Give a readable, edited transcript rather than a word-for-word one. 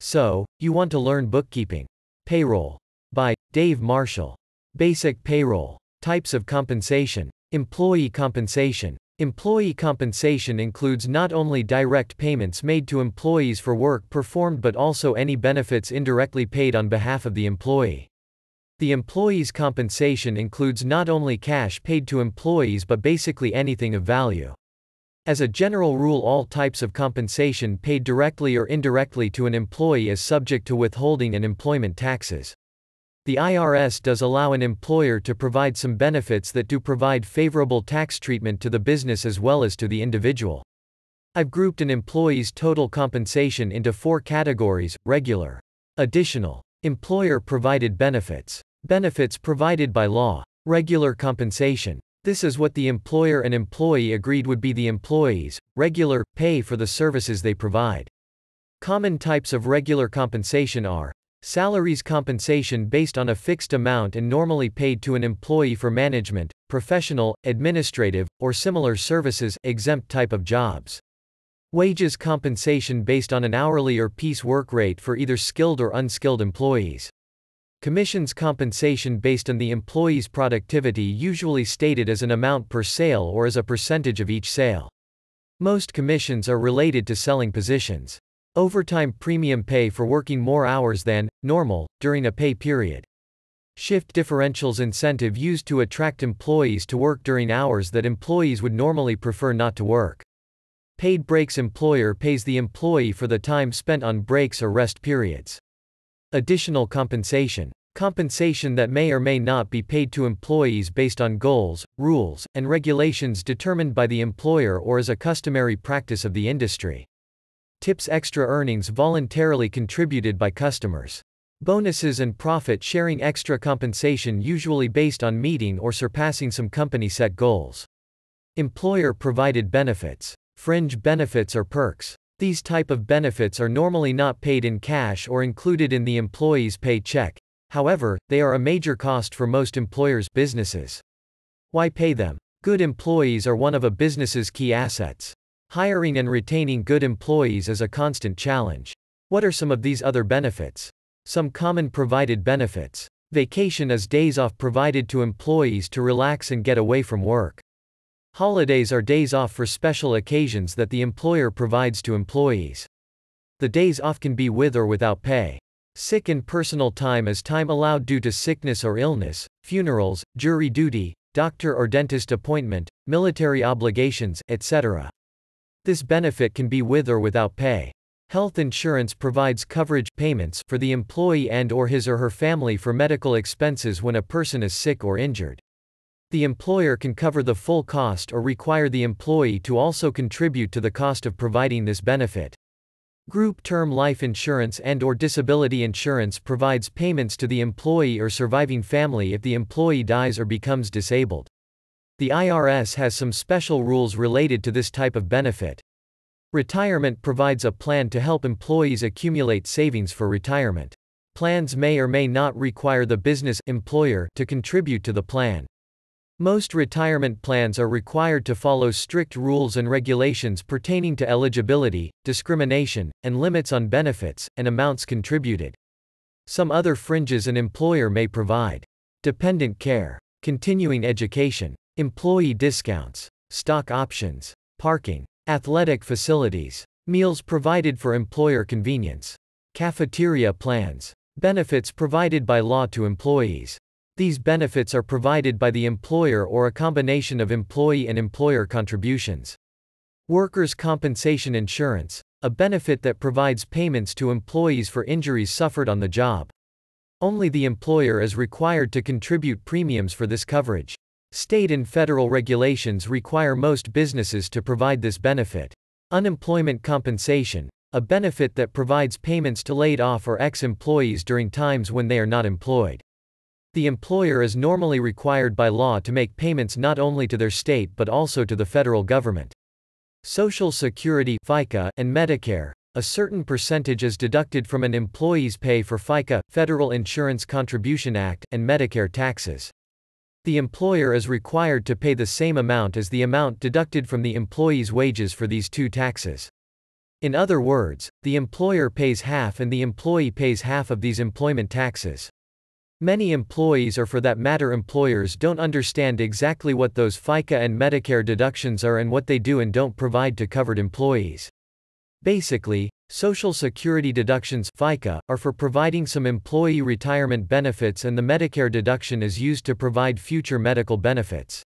So, you want to learn bookkeeping. Payroll. By Dave Marshall. Basic payroll. Types of compensation. Employee compensation. Employee compensation includes not only direct payments made to employees for work performed but also any benefits indirectly paid on behalf of the employee. The employee's compensation includes not only cash paid to employees but basically anything of value. As a general rule, all types of compensation paid directly or indirectly to an employee is subject to withholding and employment taxes. The IRS does allow an employer to provide some benefits that do provide favorable tax treatment to the business as well as to the individual. I've grouped an employee's total compensation into 4 categories: regular, additional, employer-provided benefits, benefits provided by law, regular compensation. This is what the employer and employee agreed would be the employee's regular pay for the services they provide. Common types of regular compensation are salaries compensation based on a fixed amount and normally paid to an employee for management, professional, administrative, or similar services, exempt type of jobs. Wages compensation based on an hourly or piece work rate for either skilled or unskilled employees. Commissions compensation based on the employee's productivity, usually stated as an amount per sale or as a percentage of each sale. Most commissions are related to selling positions. Overtime premium pay for working more hours than normal during a pay period. Shift differentials incentive used to attract employees to work during hours that employees would normally prefer not to work. Paid breaks employer pays the employee for the time spent on breaks or rest periods. Additional compensation. Compensation that may or may not be paid to employees based on goals, rules, and regulations determined by the employer or as a customary practice of the industry. Tips extra earnings voluntarily contributed by customers. Bonuses and profit sharing extra compensation usually based on meeting or surpassing some company set goals. Employer provided benefits. Fringe benefits or perks. These type of benefits are normally not paid in cash or included in the employee's paycheck. However, they are a major cost for most employers' businesses. Why pay them? Good employees are one of a business's key assets. Hiring and retaining good employees is a constant challenge. What are some of these other benefits? Some common provided benefits. Vacation is days off provided to employees to relax and get away from work. Holidays are days off for special occasions that the employer provides to employees. The days off can be with or without pay. Sick and personal time is time allowed due to sickness or illness, funerals, jury duty, doctor or dentist appointment, military obligations, etc. This benefit can be with or without pay. Health insurance provides coverage payments for the employee and or his or her family for medical expenses when a person is sick or injured. The employer can cover the full cost or require the employee to also contribute to the cost of providing this benefit. Group term life insurance and or disability insurance provides payments to the employee or surviving family if the employee dies or becomes disabled. The IRS has some special rules related to this type of benefit. Retirement provides a plan to help employees accumulate savings for retirement. Plans may or may not require the business employer to contribute to the plan. Most retirement plans are required to follow strict rules and regulations pertaining to eligibility, discrimination, and limits on benefits and amounts contributed. Some other fringes an employer may provide: dependent care, continuing education, employee discounts, stock options, parking, athletic facilities, meals provided for employer convenience, cafeteria plans, benefits provided by law to employees. These benefits are provided by the employer or a combination of employee and employer contributions. Workers' compensation insurance, a benefit that provides payments to employees for injuries suffered on the job. Only the employer is required to contribute premiums for this coverage. State and federal regulations require most businesses to provide this benefit. Unemployment compensation, a benefit that provides payments to laid off or ex-employees during times when they are not employed. The employer is normally required by law to make payments not only to their state but also to the federal government. Social Security (Fica) and Medicare, a certain percentage is deducted from an employee's pay for Fica, Federal Insurance Contribution Act, and Medicare taxes. The employer is required to pay the same amount as the amount deducted from the employee's wages for these two taxes. In other words, the employer pays half and the employee pays half of these employment taxes. Many employees, or for that matter employers, don't understand exactly what those FICA and Medicare deductions are and what they do and don't provide to covered employees. Basically, Social Security deductions (FICA) are for providing some employee retirement benefits, and the Medicare deduction is used to provide future medical benefits.